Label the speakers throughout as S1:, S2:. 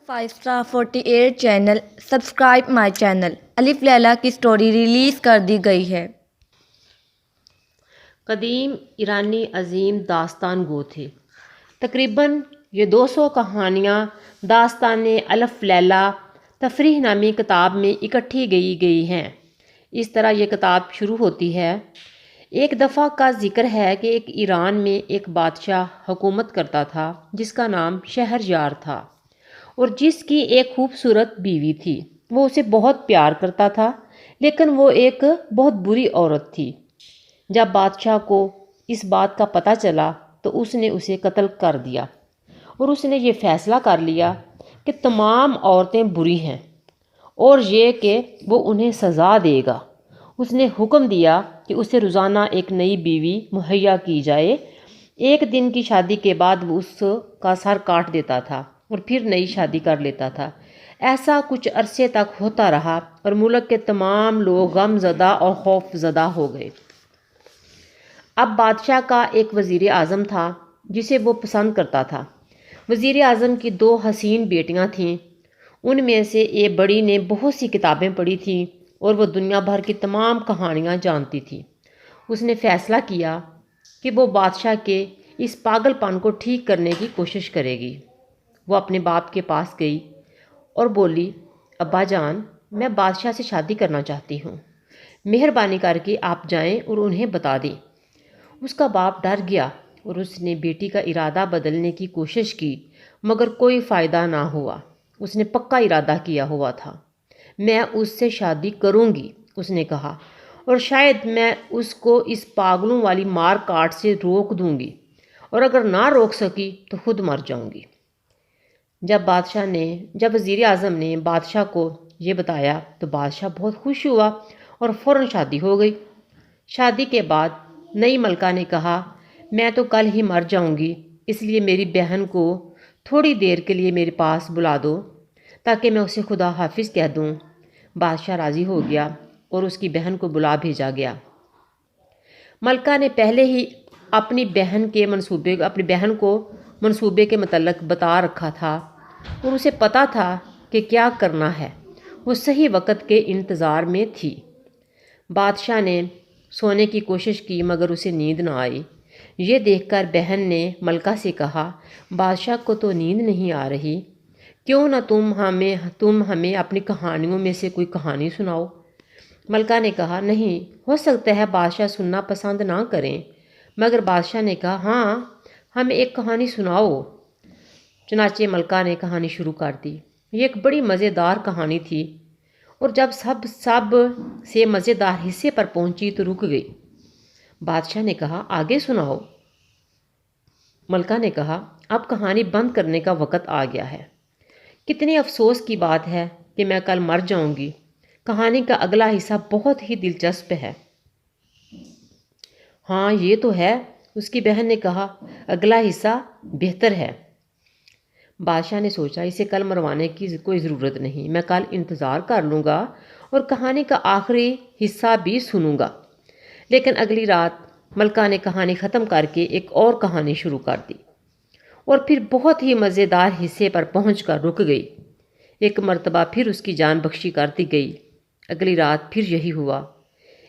S1: 5 star 48 channel subscribe my channel. अलिफ लैला की story release कर दी गई है।
S2: कदीम ईरानी अजीम दास्तान गो थे। तकरीबन ये 200 कहानियाँ दास्तान अलिफ लैला तफरीह नामी किताब में इकट्ठी गई हैं। इस तरह ये किताब शुरू होती है। एक दफ़ा का जिक्र है कि एक ईरान में एक बादशाह हुकूमत करता था जिसका नाम शहरयार था और जिसकी एक खूबसूरत बीवी थी। वो उसे बहुत प्यार करता था, लेकिन वो एक बहुत बुरी औरत थी। जब बादशाह को इस बात का पता चला तो उसने उसे कत्ल कर दिया और उसने ये फ़ैसला कर लिया कि तमाम औरतें बुरी हैं और ये कि वो उन्हें सज़ा देगा। उसने हुक्म दिया कि उसे रोज़ाना एक नई बीवी मुहैया की जाए। एक दिन की शादी के बाद वो उसका सर काट देता था और फिर नई शादी कर लेता था। ऐसा कुछ अरसे तक होता रहा और मुल्क के तमाम लोग गमज़दा और खौफज़दा हो गए। अब बादशाह का एक वज़ीर आज़म था जिसे वो पसंद करता था। वज़ीर आज़म की 2 हसीन बेटियां थीं। उनमें से एक बड़ी ने बहुत सी किताबें पढ़ी थीं और वो दुनिया भर की तमाम कहानियाँ जानती थी। उसने फ़ैसला किया कि वो बादशाह के इस पागलपन को ठीक करने की कोशिश करेगी। वो अपने बाप के पास गई और बोली, अब्बा जान, मैं बादशाह से शादी करना चाहती हूँ। मेहरबानी करके आप जाएं और उन्हें बता दें। उसका बाप डर गया और उसने बेटी का इरादा बदलने की कोशिश की, मगर कोई फ़ायदा ना हुआ। उसने पक्का इरादा किया हुआ था। मैं उससे शादी करूँगी, उसने कहा, और शायद मैं उसको इस पागलों वाली मार काट से रोक दूँगी, और अगर ना रोक सकी तो खुद मर जाऊँगी। जब वज़ीर आज़म ने बादशाह को ये बताया तो बादशाह बहुत खुश हुआ और फ़ौरन शादी हो गई। शादी के बाद नई मलका ने कहा, मैं तो कल ही मर जाऊंगी, इसलिए मेरी बहन को थोड़ी देर के लिए मेरे पास बुला दो ताकि मैं उसे खुदा हाफिज़ कह दूं। बादशाह राज़ी हो गया और उसकी बहन को बुला भेजा गया। मलका ने पहले ही अपनी बहन को मंसूबे के मतलब बता रखा था और उसे पता था कि क्या करना है। वो सही वक्त के इंतज़ार में थी। बादशाह ने सोने की कोशिश की मगर उसे नींद न आई। ये देखकर बहन ने मलका से कहा, बादशाह को तो नींद नहीं आ रही, क्यों ना तुम हमें अपनी कहानियों में से कोई कहानी सुनाओ। मलका ने कहा, नहीं, हो सकता है बादशाह सुनना पसंद ना करें। मगर बादशाह ने कहा, हाँ, हमें एक कहानी सुनाओ। चुनाचे मलका ने कहानी शुरू कर दी। ये एक बड़ी मज़ेदार कहानी थी और जब सब से मज़ेदार हिस्से पर पहुंची तो रुक गई। बादशाह ने कहा, आगे सुनाओ। मलका ने कहा, अब कहानी बंद करने का वक़्त आ गया है। कितने अफसोस की बात है कि मैं कल मर जाऊंगी। कहानी का अगला हिस्सा बहुत ही दिलचस्प है। हाँ, ये तो है, उसकी बहन ने कहा, अगला हिस्सा बेहतर है। बादशाह ने सोचा, इसे कल मरवाने की कोई ज़रूरत नहीं, मैं कल इंतज़ार कर लूँगा और कहानी का आखिरी हिस्सा भी सुनूँगा। लेकिन अगली रात मलका ने कहानी ख़त्म करके एक और कहानी शुरू कर दी और फिर बहुत ही मज़ेदार हिस्से पर पहुंचकर रुक गई। एक मर्तबा फिर उसकी जान बख्शी कर दी गई। अगली रात फिर यही हुआ।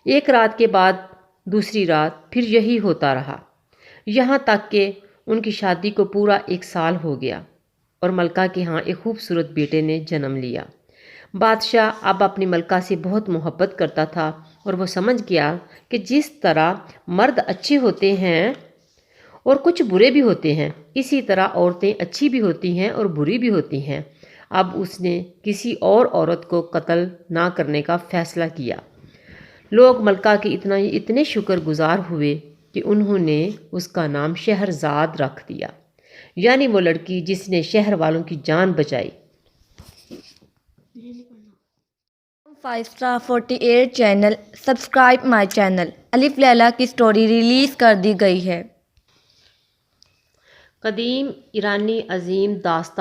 S2: एक रात के बाद दूसरी रात फिर यही होता रहा, यहाँ तक कि उनकी शादी को पूरा 1 साल हो गया और मलका के यहाँ एक खूबसूरत बेटे ने जन्म लिया। बादशाह अब अपनी मलका से बहुत मोहब्बत करता था और वो समझ गया कि जिस तरह मर्द अच्छे होते हैं और कुछ बुरे भी होते हैं, इसी तरह औरतें अच्छी भी होती हैं और बुरी भी होती हैं। अब उसने किसी और औरत को कत्ल ना करने का फ़ैसला किया। लोग मलका के इतने शुक्रगुजार हुए कि उन्होंने उसका नाम शहरज़ाद रख दिया, यानी वो लड़की जिसने शहर वालों की जान बचाई।
S1: 5 star 48 channel subscribe my channel. अलिफ लैला की स्टोरी रिलीज़ कर दी गई है।
S2: कदीम ईरानी अजीम दास्तान